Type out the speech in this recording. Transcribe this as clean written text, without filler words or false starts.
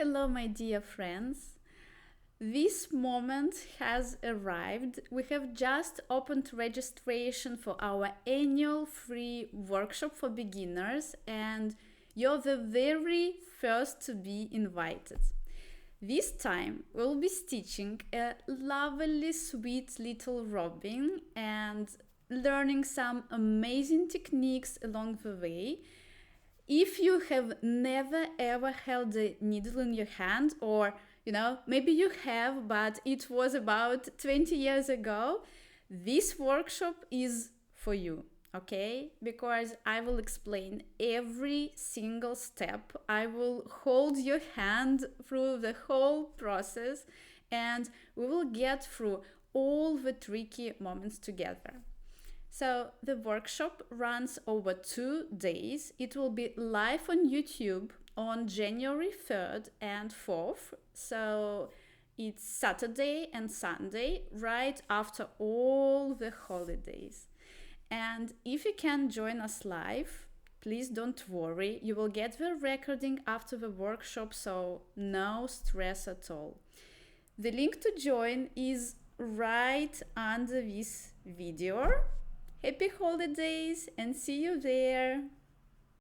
Hello, my dear friends. This moment has arrived. We have just opened registration for our annual free workshop for beginners, and you're the very first to be invited. This time, we'll be stitching a lovely, sweet little robin and learning some amazing techniques along the way. If you have never ever held a needle in your hand, or maybe you have, but it was about 20 years ago, this workshop is for you. Okay, because I will explain every single step. I will hold your hand through the whole process, and we will get through all the tricky moments together. So the workshop runs over 2 days. It will be live on YouTube on January 3rd and 4th. So it's Saturday and Sunday, right after all the holidays. And if you can join us live, please don't worry. You will get the recording after the workshop, so no stress at all. The link to join is right under this video. Happy holidays and see you there!